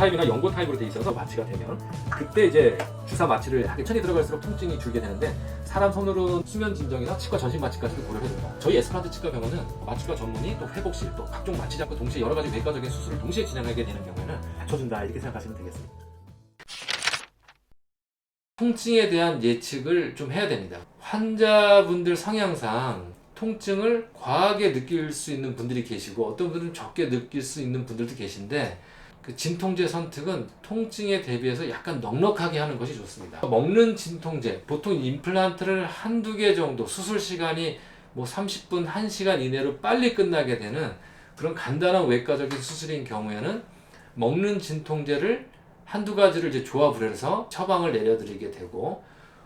타입이나 연고 타입으로 돼 있어서 마취가 되면 그때 이제 주사 마취를 하게 천이 들어갈수록 통증이 줄게 되는데 사람 손으로 수면 진정이나 치과 전신 마취까지도 고려해야 됩니다. 저희 에스프란트 치과 병원은 마취과 전문의 또 회복실 또 각종 마취 작과 동시에 여러 가지 외과적인 수술을 동시에 진행하게 되는 경우에는 맞춰준다 이렇게 생각하시면 되겠습니다. 통증에 대한 예측을 좀 해야 됩니다. 환자분들 성향상 통증을 과하게 느낄 수 있는 분들이 계시고 어떤 분들은 적게 느낄 수 있는 분들도 계신데 그 진통제 선택은 통증에 대비해서 약간 넉넉하게 하는 것이 좋습니다. 먹는 진통제, 보통 임플란트를 한두 개 정도 수술 시간이 뭐 30분, 1시간 이내로 빨리 끝나게 되는 그런 간단한 외과적인 수술인 경우에는 먹는 진통제를 한두 가지를 이제 조합을 해서 처방을 내려드리게 되고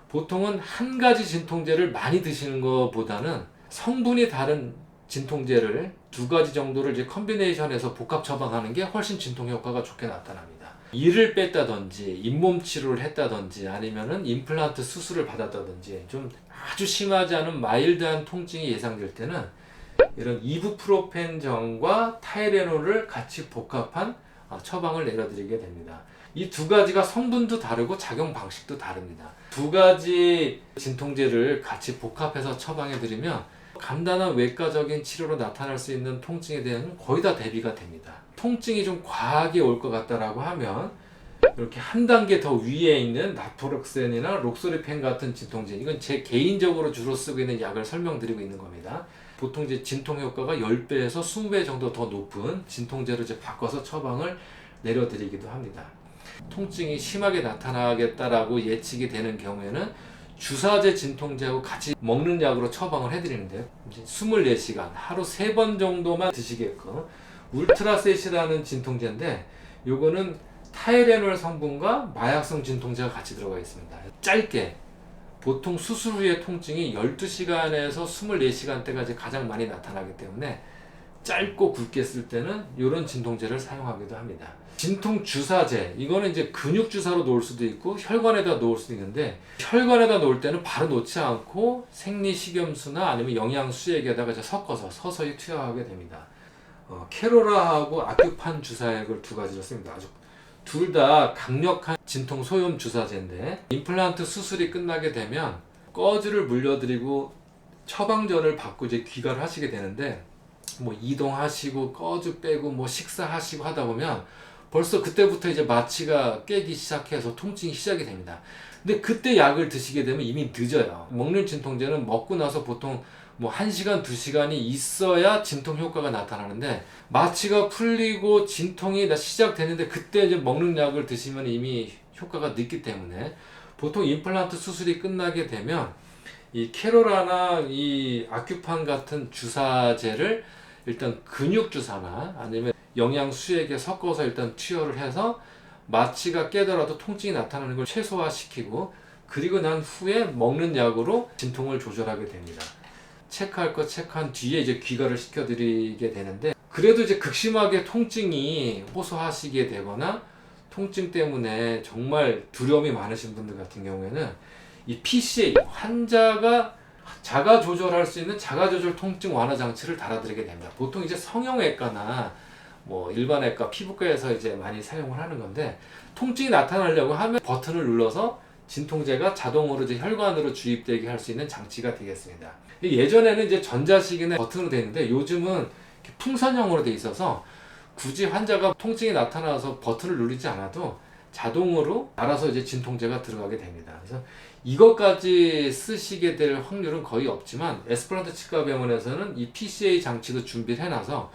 보통은 한 가지 진통제를 많이 드시는 것보다는 성분이 다른 진통제를 두 가지 정도를 이제 컨비네이션해서 복합 처방하는 게 훨씬 진통 효과가 좋게 나타납니다. 이를 뺐다든지 잇몸 치료를 했다든지 아니면은 임플란트 수술을 받았다든지 좀 아주 심하지 않은 마일드한 통증이 예상될 때는 이런 이부프로펜전과 타이레놀을 같이 복합한 처방을 내려드리게 됩니다. 이 두 가지가 성분도 다르고 작용 방식도 다릅니다. 두 가지 진통제를 같이 복합해서 처방해드리면 간단한 외과적인 치료로 나타날 수 있는 통증에 대한 거의 다 대비가 됩니다. 통증이 좀 과하게 올 것 같다라고 하면 이렇게 한 단계 더 위에 있는 나프록센이나 록소리펜 같은 진통제, 이건 제 개인적으로 주로 쓰고 있는 약을 설명드리고 있는 겁니다. 보통 이제 진통 효과가 10배에서 20배 정도 더 높은 진통제로 이제 바꿔서 처방을 내려드리기도 합니다. 통증이 심하게 나타나겠다라고 예측이 되는 경우에는 주사제 진통제하고 같이 먹는 약으로 처방을 해드리는데요. 24시간 하루 3번 정도만 드시게끔 울트라셋이라는 진통제인데 요거는 타이레놀 성분과 마약성 진통제가 같이 들어가 있습니다. 짧게 보통 수술 후의 통증이 12시간에서 24시간대가 가장 많이 나타나기 때문에 짧고 굵게 쓸 때는 이런 진통제를 사용하기도 합니다. 진통 주사제, 이거는 이제 근육 주사로 놓을 수도 있고 혈관에다 놓을 수도 있는데 혈관에다 놓을 때는 바로 놓지 않고 생리식염수나 아니면 영양수액에다가 이제 섞어서 서서히 투여하게 됩니다. 캐로라하고 아큐판 주사액을 두 가지를 씁니다. 아주 둘 다 강력한 진통 소염 주사제인데 임플란트 수술이 끝나게 되면 꺼즈를 물려드리고 처방전을 받고 이제 귀가를 하시게 되는데 뭐 이동하시고 꺼즈 빼고 뭐 식사하시고 하다 보면 벌써 그때부터 이제 마취가 깨기 시작해서 통증이 시작이 됩니다. 근데 그때 약을 드시게 되면 이미 늦어요. 먹는 진통제는 먹고 나서 보통 뭐 1시간, 2시간이 있어야 진통 효과가 나타나는데 마취가 풀리고 진통이 시작되는데 그때 이제 먹는 약을 드시면 이미 효과가 늦기 때문에 보통 임플란트 수술이 끝나게 되면 이 캐로라나 이 아큐판 같은 주사제를 일단 근육 주사나 아니면 영양수액에 섞어서 일단 투여를 해서 마취가 깨더라도 통증이 나타나는 걸 최소화시키고 그리고 난 후에 먹는 약으로 진통을 조절하게 됩니다. 체크할 거 체크한 뒤에 이제 귀가를 시켜드리게 되는데 그래도 이제 극심하게 통증이 호소하시게 되거나 통증 때문에 정말 두려움이 많으신 분들 같은 경우에는 이 PCA 환자가 자가 조절할 수 있는 자가 조절 통증 완화 장치를 달아드리게 됩니다. 보통 이제 성형외과나 뭐 일반외과, 피부과에서 이제 많이 사용을 하는 건데 통증이 나타나려고 하면 버튼을 눌러서 진통제가 자동으로 이제 혈관으로 주입되게 할 수 있는 장치가 되겠습니다. 예전에는 이제 전자식이나 버튼으로 되어 있는데 요즘은 풍선형으로 되어 있어서 굳이 환자가 통증이 나타나서 버튼을 누르지 않아도 자동으로 알아서 이제 진통제가 들어가게 됩니다. 그래서 이것까지 쓰시게 될 확률은 거의 없지만 에스프란트 치과병원에서는 이 PCA 장치도 준비를 해놔서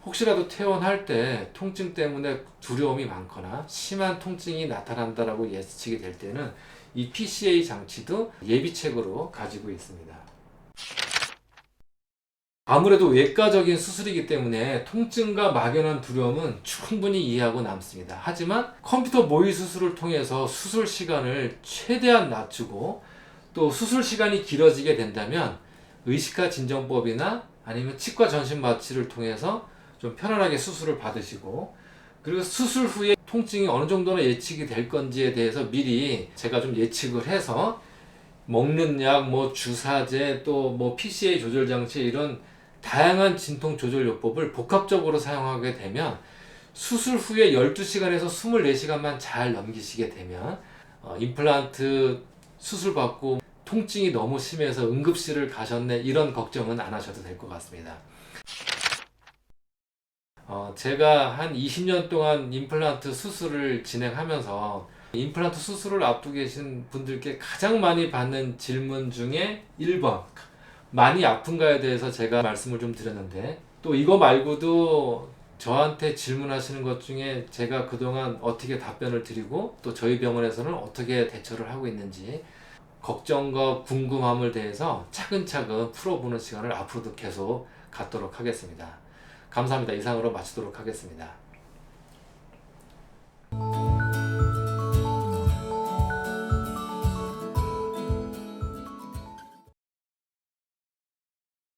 혹시라도 퇴원할 때 통증 때문에 두려움이 많거나 심한 통증이 나타난다라고 예측이 될 때는 이 PCA 장치도 예비책으로 가지고 있습니다. 아무래도 외과적인 수술이기 때문에 통증과 막연한 두려움은 충분히 이해하고 남습니다. 하지만 컴퓨터 모의 수술을 통해서 수술 시간을 최대한 낮추고 또 수술 시간이 길어지게 된다면 의식화 진정법이나 아니면 치과 전신 마취를 통해서 좀 편안하게 수술을 받으시고 그리고 수술 후에 통증이 어느 정도나 예측이 될 건지에 대해서 미리 제가 좀 예측을 해서 먹는 약, 뭐 주사제, 또 뭐 PCA 조절 장치 이런 다양한 진통 조절 요법을 복합적으로 사용하게 되면 수술 후에 12시간에서 24시간만 잘 넘기시게 되면 임플란트 수술 받고 통증이 너무 심해서 응급실을 가셨네 이런 걱정은 안 하셔도 될 것 같습니다. 제가 한 20년 동안 임플란트 수술을 진행하면서 임플란트 수술을 앞두고 계신 분들께 가장 많이 받는 질문 중에 1번, 많이 아픈가에 대해서 제가 말씀을 좀 드렸는데, 또 이거 말고도 저한테 질문하시는 것 중에 제가 그동안 어떻게 답변을 드리고 또 저희 병원에서는 어떻게 대처를 하고 있는지 걱정과 궁금함을 대해서 차근차근 풀어보는 시간을 앞으로도 계속 갖도록 하겠습니다. 감사합니다. 이상으로 마치도록 하겠습니다.